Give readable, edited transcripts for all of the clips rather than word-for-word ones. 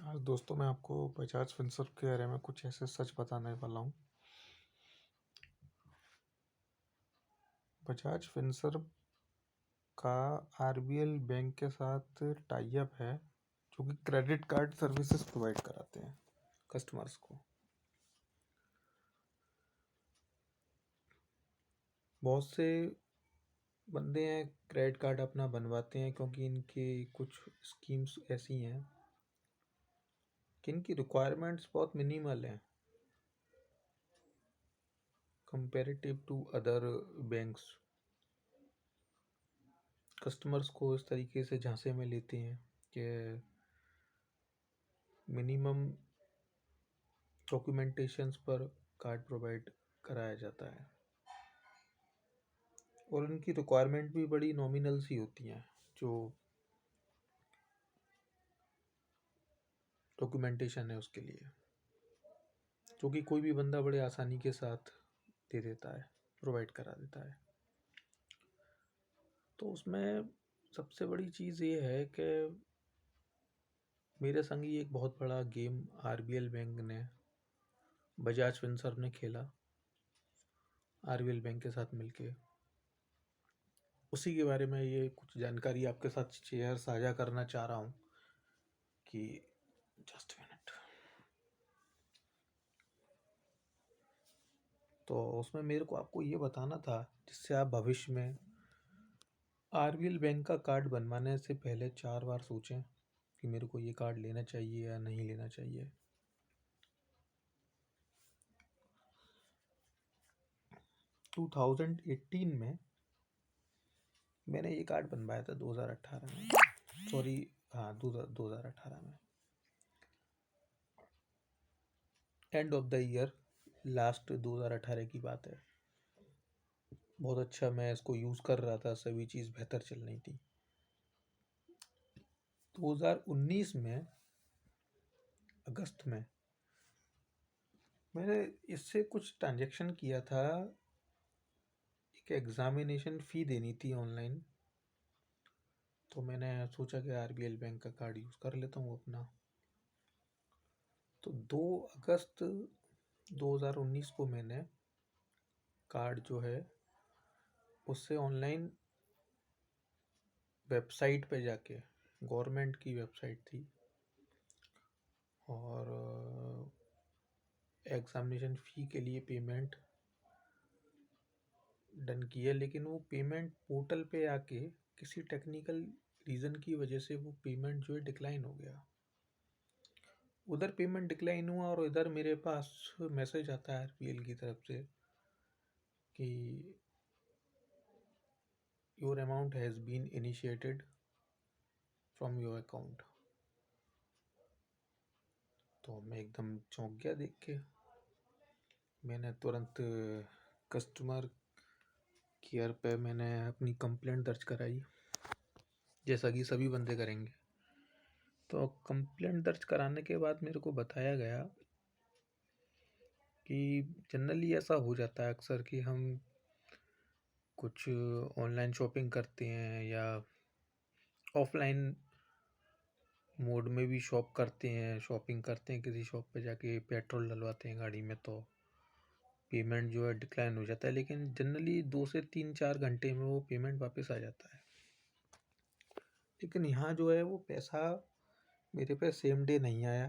आज दोस्तों मैं आपको बजाज फिनसर्व के बारे में कुछ ऐसे सच बताने वाला हूँ। बजाज फिनसर्व का आरबीएल बैंक के साथ टाई अप है, जो कि क्रेडिट कार्ड सर्विसेज प्रोवाइड कराते हैं कस्टमर्स को। बहुत से बंदे हैं क्रेडिट कार्ड अपना बनवाते हैं क्योंकि इनकी कुछ स्कीम्स ऐसी हैं कि इनकी रिक्वायरमेंट्स बहुत मिनिमल हैं comparative to other banks. Customers को इस तरीके से झांसे में लेते हैं कि मिनिमम डॉक्यूमेंटेशंस पर कार्ड प्रोवाइड कराया जाता है और उनकी रिक्वायरमेंट भी बड़ी नॉमिनल सी होती हैं। जो डॉक्यूमेंटेशन है उसके लिए, जो कि कोई भी बंदा बड़े आसानी के साथ दे देता है, प्रोवाइड करा देता है। तो उसमें सबसे बड़ी चीज़ ये है कि मेरे संग ही एक बहुत बड़ा गेम आरबीएल बैंक ने, बजाज फिनसर्व ने खेला आरबीएल बैंक के साथ मिलके। उसी के बारे में ये कुछ जानकारी आपके साथ शेयर साझा करना चाह रहा हूँ कि जस्ट मिनट। तो उसमें मेरे को आपको ये बताना था जिससे आप भविष्य में आरबीएल बैंक का कार्ड बनवाने से पहले 4 बार सोचें कि मेरे को ये कार्ड लेना चाहिए या नहीं लेना चाहिए। टू 2018 में मैंने ये कार्ड बनवाया था, 2018 में, सॉरी, हाँ 2018 में, end of the year, last 2018 की बात है। बहुत अच्छा मैं इसको यूज़ कर रहा था, सभी चीज़ बेहतर चल रही थी। 2019 में अगस्त में मैंने इससे कुछ ट्रांजैक्शन किया था। एक एग्ज़ामिनेशन फ़ी देनी थी ऑनलाइन, तो मैंने सोचा कि आरबीएल बैंक का कार्ड यूज़ कर लेता हूँ अपना। तो 2 अगस्त 2019 को मैंने कार्ड जो है उससे ऑनलाइन वेबसाइट पे जाके, गवर्नमेंट की वेबसाइट थी, और एग्ज़ामिनेशन फ़ी के लिए पेमेंट डन किया। लेकिन वो पेमेंट पोर्टल पे आके किसी टेक्निकल रीज़न की वजह से वो पेमेंट जो है डिक्लाइन हो गया। उधर पेमेंट डिक्लाइन हुआ और इधर मेरे पास मैसेज आता है आरबीएल की तरफ से कि your amount has been initiated from your account. तो मैं एकदम चौंक गया देख के। मैंने तुरंत कस्टमर केयर पे मैंने अपनी कंप्लेंट दर्ज कराई, जैसा कि सभी बंदे करेंगे। तो कंप्लेंट दर्ज कराने के बाद मेरे को बताया गया कि जनरली ऐसा हो जाता है अक्सर कि हम कुछ ऑनलाइन शॉपिंग करते हैं या ऑफलाइन मोड में भी शॉपिंग करते हैं, किसी शॉप पे जाके पेट्रोल डलवाते हैं गाड़ी में, तो पेमेंट जो है डिक्लाइन हो जाता है। लेकिन जनरली 2 से 3-4 घंटे में वो पेमेंट वापस आ जाता है। लेकिन यहाँ जो है वो पैसा मेरे पे सेम डे नहीं आया।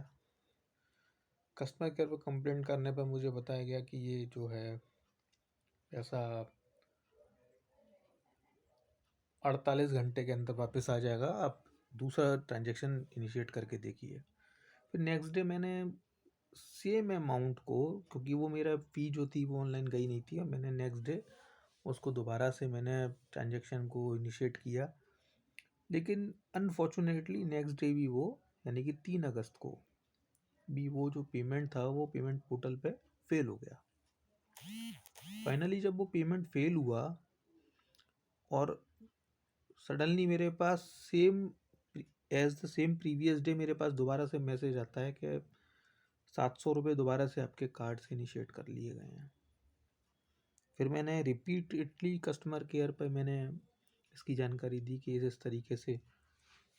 कस्टमर केयर पे कंप्लेंट करने पर मुझे बताया गया कि ये जो है पैसा 48 घंटे के अंदर वापस आ जाएगा, आप दूसरा ट्रांजैक्शन इनिशिएट करके देखिए। फिर नेक्स्ट डे मैंने सेम अमाउंट को, क्योंकि वो मेरा फ़ी जो थी वो ऑनलाइन गई नहीं थी, और मैंने नेक्स्ट डे उसको दोबारा से मैंने ट्रांजैक्शन को इनिशिएट किया। लेकिन अनफॉर्चुनेटली नेक्स्ट डे भी वो, यानी कि 3 अगस्त को भी, वो जो पेमेंट था वो पेमेंट पोर्टल पे फेल हो गया। फाइनली जब वो पेमेंट फेल हुआ और सडनली मेरे पास same as the same previous day मेरे पास दोबारा से मैसेज आता है कि 700 रुपये दोबारा से आपके कार्ड से इनिशिएट कर लिए गए हैं। फिर मैंने रिपीटेडली कस्टमर केयर पर मैंने इसकी जानकारी दी कि इस तरीके से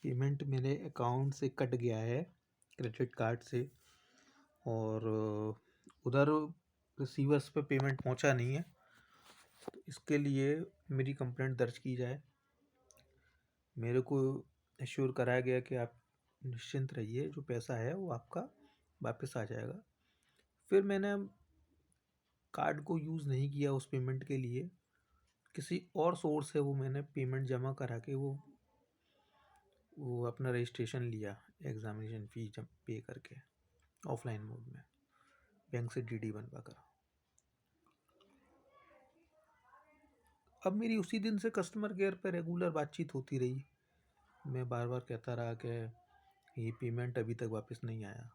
पेमेंट मेरे अकाउंट से कट गया है क्रेडिट कार्ड से, और उधर रिसीवर्स पे पेमेंट पहुंचा नहीं है। तो इसके लिए मेरी कंप्लेंट दर्ज की जाए। मेरे को एश्योर कराया गया कि आप निश्चिंत रहिए, जो पैसा है वो आपका वापस आ जाएगा। फिर मैंने कार्ड को यूज़ नहीं किया उस पेमेंट के लिए, किसी और सोर्स से वो मैंने पेमेंट जमा करा के वो अपना रजिस्ट्रेशन लिया, एग्ज़ामिनेशन फ़ी जब पे करके ऑफलाइन मोड में, बैंक से डीडी बनवा कर। अब मेरी उसी दिन से कस्टमर केयर पे रेगुलर बातचीत होती रही। मैं बार बार कहता रहा कि ये पेमेंट अभी तक वापस नहीं आया।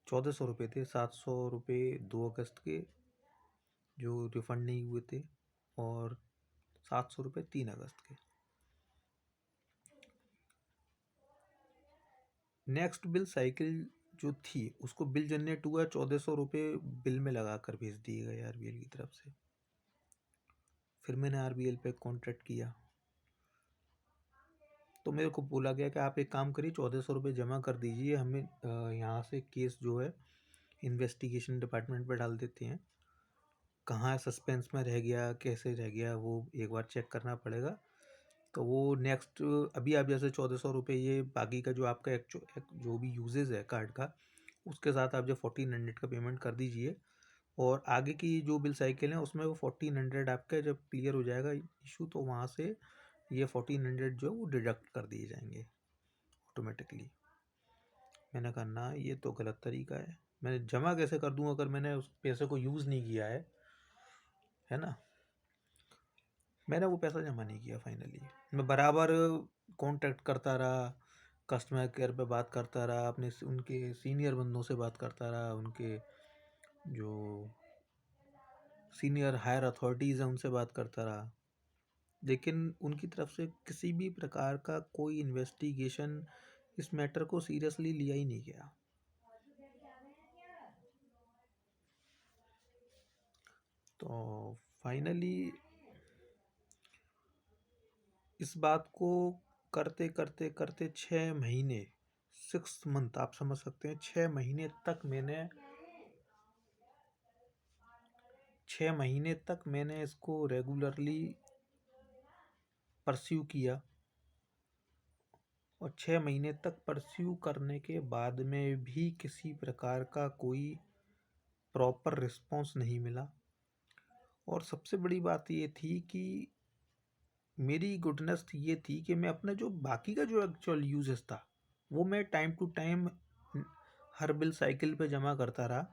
1400 रुपये थे, 700 रुपये 2 अगस्त के जो रिफ़ंड नहीं हुए थे, और 700 रुपये 3 अगस्त के। नेक्स्ट बिल साइकिल जो थी उसको बिल जनरेट हुआ, 1400 रुपये बिल में लगा कर भेज दिए गए आरबीएल की तरफ से। फिर मैंने आरबीएल पे कॉन्टैक्ट किया, तो मेरे को बोला गया कि आप एक काम करिए, 1400 रुपये जमा कर दीजिए, हमें यहाँ से केस जो है इन्वेस्टिगेशन डिपार्टमेंट पे डाल देते हैं। कहाँ सस्पेंस में रह गया, कैसे रह गया, वो एक बार चेक करना पड़ेगा। तो वो नेक्स्ट अभी आप जैसे 1400 रुपये, ये बाकी का जो आपका जो भी यूजेज है कार्ड का, उसके साथ आप जब 1400 का पेमेंट कर दीजिए, और आगे की जो बिल साइकिल है उसमें वो 1400 आपका जब क्लियर हो जाएगा इशू, तो वहाँ से ये 1400 जो वो डिडक्ट कर दिए जाएंगे ऑटोमेटिकली। मैंने कहा ना, ये तो गलत तरीका है, मैं जमा कैसे कर दूँ अगर मैंने उस पैसे को यूज़ नहीं किया है ना। मैंने वो पैसा जमा नहीं किया। फाइनली मैं बराबर कांटेक्ट करता रहा, कस्टमर केयर पे बात करता रहा, अपने उनके सीनियर बंदों से बात करता रहा, उनके जो सीनियर हायर अथॉरिटीज़ हैं उनसे बात करता रहा, लेकिन उनकी तरफ से किसी भी प्रकार का कोई इन्वेस्टिगेशन इस मैटर को सीरियसली लिया ही नहीं गया। तो फाइनली इस बात को करते करते करते 6 महीने, 6 मंथ आप समझ सकते हैं, 6 महीने तक मैंने 6 महीने तक मैंने इसको रेगुलरली परस्यू किया, और 6 महीने तक परस्यू करने के बाद में भी किसी प्रकार का कोई प्रॉपर रिस्पॉन्स नहीं मिला। और सबसे बड़ी बात ये थी कि मेरी गुडनेस ये थी कि मैं अपना जो बाकी का जो एक्चुअल यूजेस था वो मैं टाइम टू टाइम हर बिल साइकिल पे जमा करता रहा।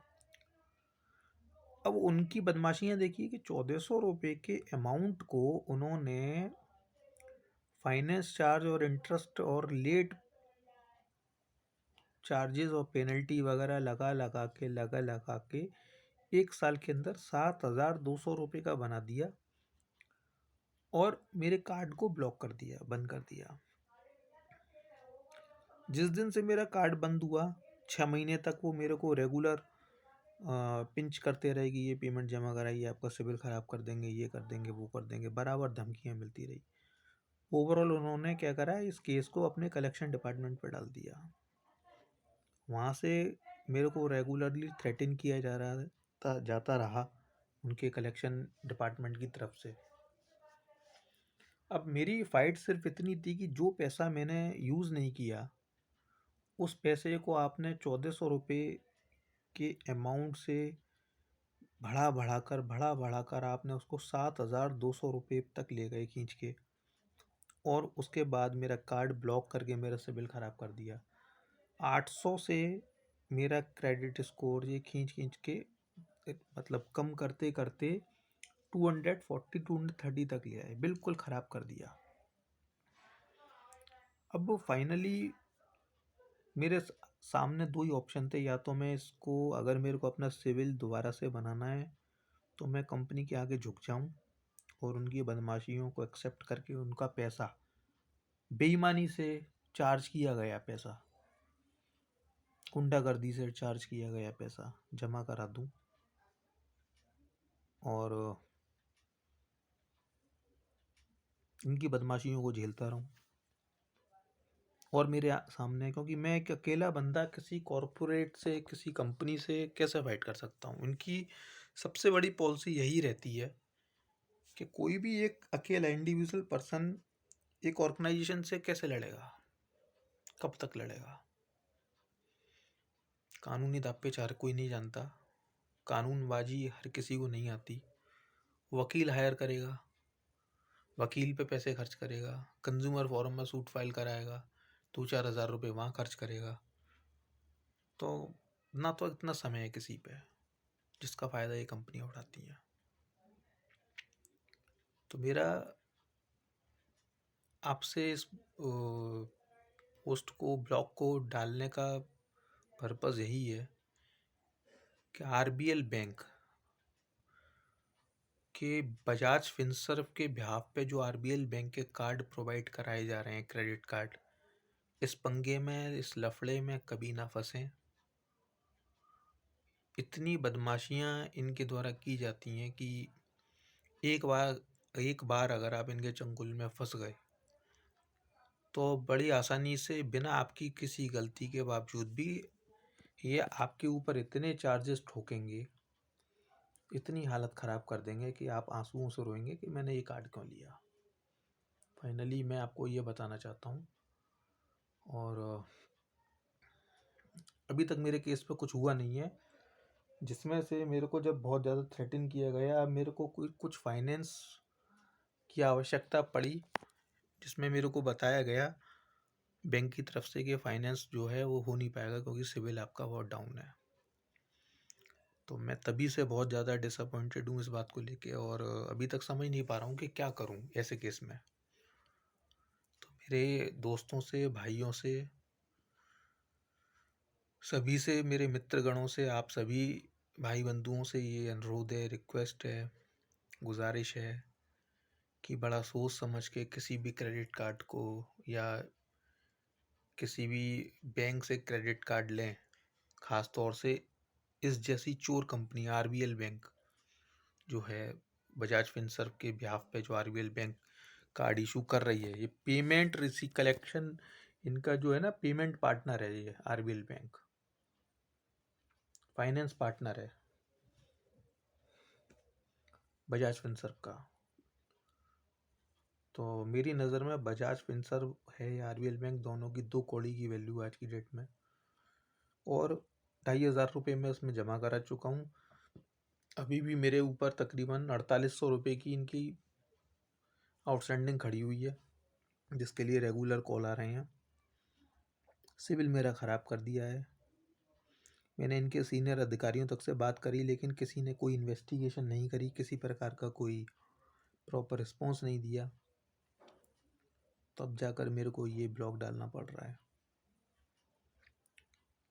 अब उनकी बदमाशियाँ देखिए कि 1400 रुपये के अमाउंट को उन्होंने फाइनेंस चार्ज और इंटरेस्ट और लेट चार्जेस और पेनल्टी वगैरह लगा के 1 साल के अंदर 7200 रुपये का बना दिया, और मेरे कार्ड को ब्लॉक कर दिया, बंद कर दिया। जिस दिन से मेरा कार्ड बंद हुआ, 6 महीने तक वो मेरे को रेगुलर पिंच करते रहे कि ये पेमेंट जमा कराइए, आपका सिविल ख़राब कर देंगे, ये कर देंगे, वो कर देंगे, बराबर धमकियाँ मिलती रही। ओवरऑल उन्होंने क्या करा, इस केस को अपने कलेक्शन डिपार्टमेंट पर डाल दिया। वहाँ से मेरे को रेगुलरली थ्रेटन किया जाता रहा उनके कलेक्शन डिपार्टमेंट की तरफ से। अब मेरी फ़ाइट सिर्फ इतनी थी कि जो पैसा मैंने यूज़ नहीं किया, उस पैसे को आपने 1400 रुपये के अमाउंट से बढ़ा बढ़ा कर आपने उसको 7200 रुपये तक ले गए खींच के, और उसके बाद मेरा कार्ड ब्लॉक करके मेरा सिबिल ख़राब कर दिया। 800 से मेरा क्रेडिट स्कोर ये खींच खींच के मतलब कम करते करते 240 230 तक ले आए, बिल्कुल ख़राब कर दिया। अब फाइनली मेरे सामने दो ही ऑप्शन थे, या तो मैं इसको, अगर मेरे को अपना सिविल दोबारा से बनाना है तो मैं कंपनी के आगे झुक जाऊं और उनकी बदमाशियों को एक्सेप्ट करके उनका पैसा, बेईमानी से चार्ज किया गया पैसा, गुंडागर्दी से चार्ज किया गया पैसा जमा करा दूं, और इनकी बदमाशियों को झेलता रहूं। और मेरे सामने है, क्योंकि मैं एक अकेला बंदा किसी कॉरपोरेट से, किसी कंपनी से कैसे फाइट कर सकता हूँ। इनकी सबसे बड़ी पॉलिसी यही रहती है कि कोई भी एक अकेला इंडिविजुअल पर्सन एक ऑर्गेनाइजेशन से कैसे लड़ेगा, कब तक लड़ेगा। कानूनी दांव हर कोई नहीं जानता, कानूनबाजी हर किसी को नहीं आती। वकील हायर करेगा, वकील पे पैसे खर्च करेगा, कंज्यूमर फोरम में सूट फाइल कराएगा, 2-4 हज़ार रुपये वहाँ खर्च करेगा। तो ना तो इतना समय है किसी पे, जिसका फ़ायदा ये कंपनी उठाती है। तो मेरा आपसे इस पोस्ट को, ब्लॉग को डालने का पर्पज़ यही है कि आरबीएल बैंक के बजाज फिनसर्व के बिहाफ पे जो आरबीएल बैंक के कार्ड प्रोवाइड कराए जा रहे हैं, क्रेडिट कार्ड, इस पंगे में, इस लफड़े में कभी ना फंसें। इतनी बदमाशियां इनके द्वारा की जाती हैं कि एक बार अगर आप इनके चंगुल में फंस गए तो बड़ी आसानी से, बिना आपकी किसी गलती के बावजूद भी, ये आपके ऊपर इतने चार्जेस ठोकेंगे, इतनी हालत ख़राब कर देंगे कि आप आंसुओं से रोएंगे कि मैंने ये कार्ड क्यों लिया। फाइनली मैं आपको ये बताना चाहता हूँ, और अभी तक मेरे केस पे कुछ हुआ नहीं है, जिसमें से मेरे को जब बहुत ज़्यादा थ्रेटन किया गया, मेरे को कुछ फाइनेंस की आवश्यकता पड़ी, जिसमें मेरे को बताया गया बैंक की तरफ से कि फाइनेंस जो है वो हो नहीं पाएगा क्योंकि सिविल आपका बहुत डाउन है। तो मैं तभी से बहुत ज़्यादा डिसअपॉइंटेड हूँ इस बात को लेके, और अभी तक समझ नहीं पा रहा हूँ कि क्या करूँ ऐसे केस में। तो मेरे दोस्तों से, भाइयों से, सभी से, मेरे मित्रगणों से, आप सभी भाई बंधुओं से ये अनुरोध है, रिक्वेस्ट है, गुजारिश है कि बड़ा सोच समझ के किसी भी क्रेडिट कार्ड को या किसी भी बैंक से क्रेडिट कार्ड लें। ख़ास तौर से इस जैसी चोर कंपनी आरबीएल बैंक जो है, बजाज फिनसर्व के बिहाफ पे जो आरबीएल बैंक कार्ड इशू कर रही है, ये पेमेंट रिसी कलेक्शन, इनका जो है ना, पेमेंट पार्टनर है ये आरबीएल बैंक, फाइनेंस पार्टनर है बजाज फिनसर्व का। तो मेरी नज़र में बजाज फिनसर्व है या आरबीएल बैंक, दोनों की 2 कौड़ी की वैल्यू आज की डेट में, और 2,500 रुपये मैं उसमें जमा करा चुका हूँ। अभी भी मेरे ऊपर तकरीबन 4800 रुपये की इनकी आउटस्टैंडिंग खड़ी हुई है, जिसके लिए रेगुलर कॉल आ रहे हैं। सिविल मेरा ख़राब कर दिया है। मैंने इनके सीनियर अधिकारियों तक से बात करी, लेकिन किसी ने कोई इन्वेस्टिगेशन नहीं करी, किसी प्रकार का कोई प्रॉपर रिस्पॉन्स नहीं दिया। तब जाकर मेरे को ये ब्लॉग डालना पड़ रहा है।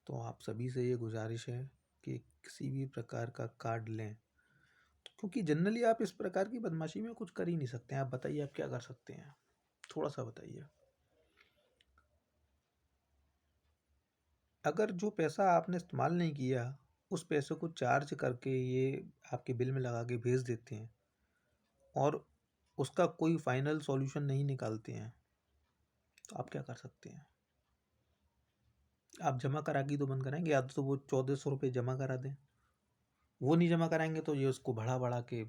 तो आप सभी से ये गुजारिश है कि किसी भी प्रकार का कार्ड लें, क्योंकि जनरली आप इस प्रकार की बदमाशी में कुछ कर ही नहीं सकते हैं। आप बताइए, आप क्या कर सकते हैं? थोड़ा सा बताइए। अगर जो पैसा आपने इस्तेमाल नहीं किया, उस पैसे को चार्ज करके ये आपके बिल में लगा के भेज देते हैं, और उसका कोई फाइनल सॉल्यूशन नहीं निकालते हैं, तो आप क्या कर सकते हैं? आप जमा करा के तो बंद कराएंगे, या तो वो 1400 रुपये जमा करा दें। वो नहीं जमा कराएंगे तो ये उसको बढ़ा बढ़ा के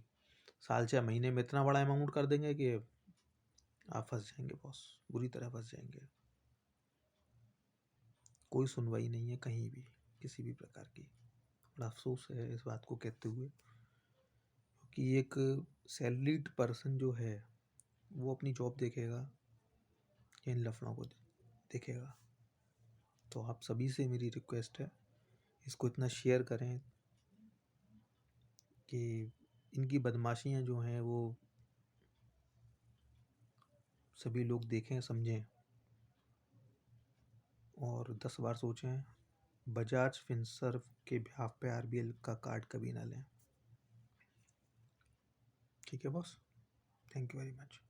साल 6 महीने में इतना बड़ा अमाउंट कर देंगे कि आप फंस जाएंगे बॉस, बुरी तरह फंस जाएंगे। कोई सुनवाई नहीं है कहीं भी, किसी भी प्रकार की। बड़ा अफसोस है इस बात को कहते हुए, कि एक सैलरीड पर्सन जो है वो अपनी जॉब देखेगा या इन लफड़ों को देखेगा। तो आप सभी से मेरी रिक्वेस्ट है, इसको इतना शेयर करें कि इनकी बदमाशियां जो हैं वो सभी लोग देखें, समझें, और 10 बार सोचें। बजाज फिनसर्व के बिहाफ पे आरबीएल का कार्ड कभी ना लें। ठीक है boss, thank you very much.